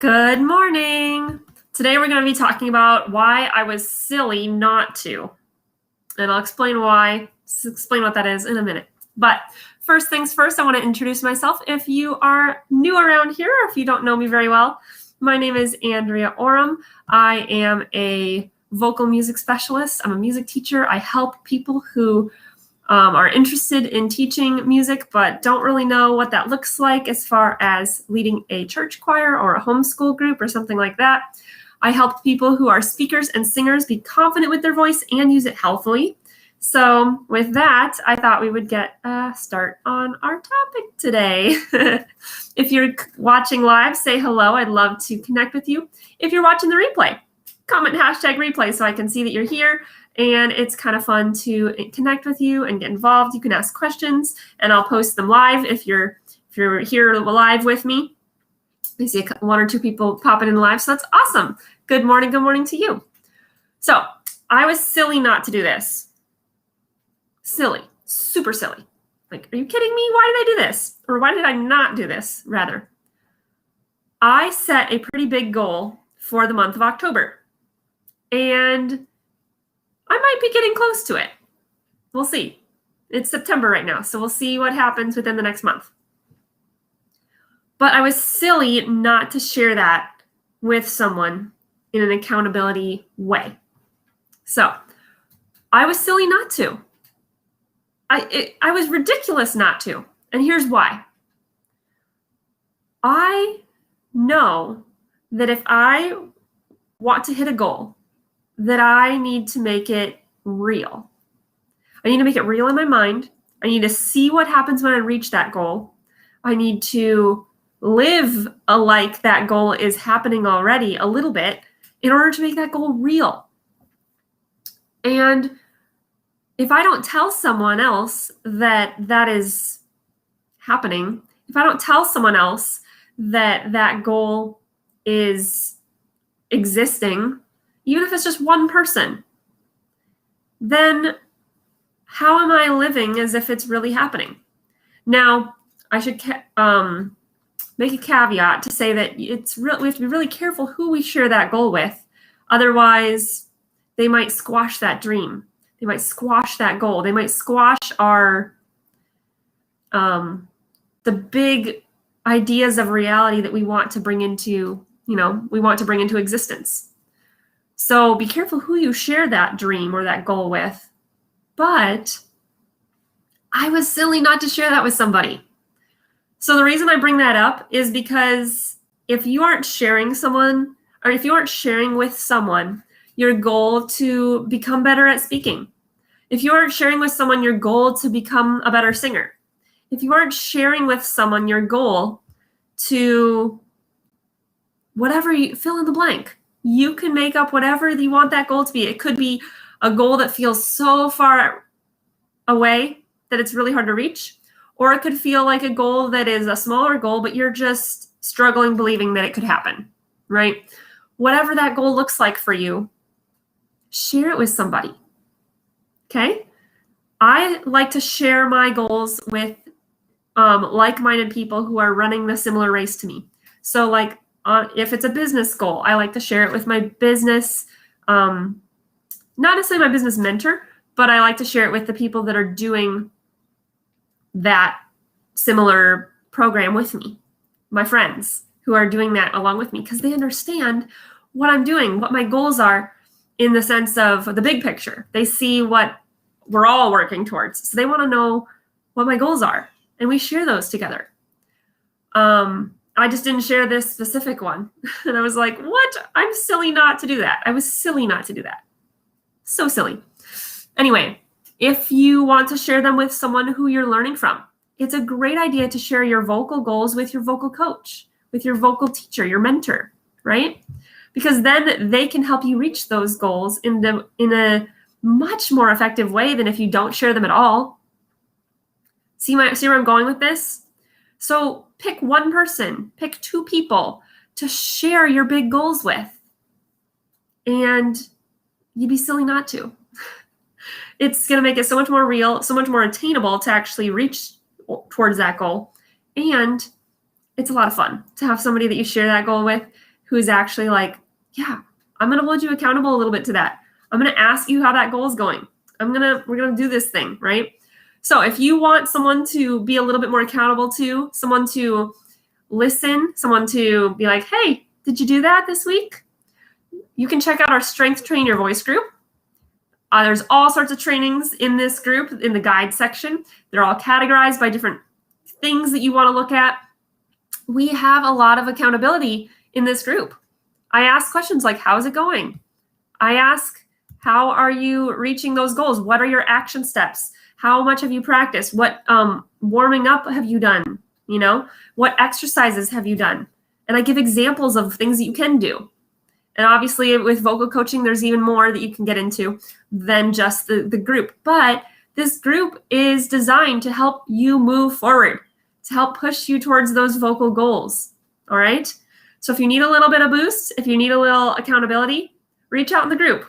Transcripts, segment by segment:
Good morning. Today we're going to be talking about why I was silly not to. And I'll explain what that is in a minute. But first things first, I want to introduce myself. If you are new around here, or if you don't know me very well, my name is Andrea Oram. I am a vocal music specialist. I'm a music teacher. I help people who are interested in teaching music, but don't really know what that looks like as far as leading a church choir or a homeschool group or something like that. I help people who are speakers and singers be confident with their voice and use it healthily. So with that, I thought we would get a start on our topic today. If you're watching live, say hello. I'd love to connect with you. If you're watching the replay, comment #replay so I can see that you're here. And it's kind of fun to connect with you and get involved. You can ask questions, and I'll post them live if you're here live with me. I see one or two people popping in live, so that's awesome. Good morning to you. So I was silly not to do this. Silly, super silly. Like, are you kidding me? Why did I do this? Or why did I not do this, rather? I set a pretty big goal for the month of October. And I might be getting close to it. We'll see. It's September right now, so we'll see what happens within the next month. But I was silly not to share that with someone in an accountability way. So I was silly not to. I was ridiculous not to. And here's why. I know that if I want to hit a goal, that I need to make it real. I need to make it real in my mind. I need to see what happens when I reach that goal. I need to live like that goal is happening already a little bit in order to make that goal real. And if I don't tell someone else that that is happening, if I don't tell someone else that that goal is existing, even if it's just one person, then how am I living as if it's really happening? Now, I should make a caveat to say that we have to be really careful who we share that goal with. Otherwise, they might squash that dream. They might squash that goal. They might squash our the big ideas of reality that we want to bring into, existence. So be careful who you share that dream or that goal with. But I was silly not to share that with somebody. So the reason I bring that up is because if you aren't sharing with someone your goal to become better at speaking, if you aren't sharing with someone your goal to become a better singer, if you aren't sharing with someone your goal to whatever you fill in the blank, you can make up whatever you want that goal to be. It could be a goal that feels so far away that it's really hard to reach, or it could feel like a goal that is a smaller goal, but you're just struggling believing that it could happen, right? Whatever that goal looks like for you, share it with somebody, okay? I like to share my goals with like-minded people who are running the similar race to me. So if it's a business goal, I like to share it with my business, not necessarily my business mentor, but I like to share it with the people that are doing that similar program with me, my friends who are doing that along with me, because they understand what I'm doing, what my goals are in the sense of the big picture. They see what we're all working towards. So they want to know what my goals are, and we share those together. I just didn't share this specific one. And I was like, what? I'm silly not to do that. I was silly not to do that. So silly. Anyway, if you want to share them with someone who you're learning from, it's a great idea to share your vocal goals with your vocal coach, with your vocal teacher, your mentor, right? Because then they can help you reach those goals in a much more effective way than if you don't share them at all. See where I'm going with this? So pick one person, pick two people to share your big goals with. And you'd be silly not to. It's going to make it so much more real, so much more attainable to actually reach towards that goal. And it's a lot of fun to have somebody that you share that goal with who's actually like, yeah, I'm going to hold you accountable a little bit to that. I'm going to ask you how that goal is going. We're going to do this thing, right? So if you want someone to be a little bit more accountable to, someone to listen, someone to be like, hey, did you do that this week? You can check out our Strength Train Your Voice group. There's all sorts of trainings in this group in the guide section. They're all categorized by different things that you want to look at. We have a lot of accountability in this group. I ask questions like, how's it going? I ask, how are you reaching those goals? What are your action steps? How much have you practiced? What warming up have you done? You know, what exercises have you done? And I give examples of things that you can do. And obviously with vocal coaching, there's even more that you can get into than just the group. But this group is designed to help you move forward, to help push you towards those vocal goals. All right. So if you need a little bit of boost, if you need a little accountability, reach out in the group.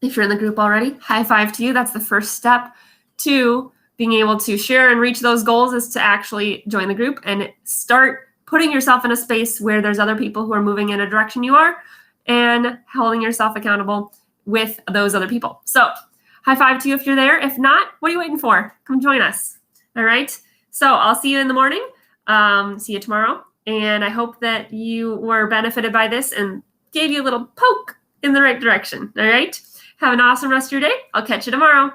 If you're in the group already, high five to you. That's the first step to being able to share and reach those goals, is to actually join the group and start putting yourself in a space where there's other people who are moving in a direction you are and holding yourself accountable with those other people. So high five to you if you're there. If not, what are you waiting for? Come join us. All right. So I'll see you in the morning. See you tomorrow. And I hope that you were benefited by this and gave you a little poke in the right direction. All right. Have an awesome rest of your day. I'll catch you tomorrow.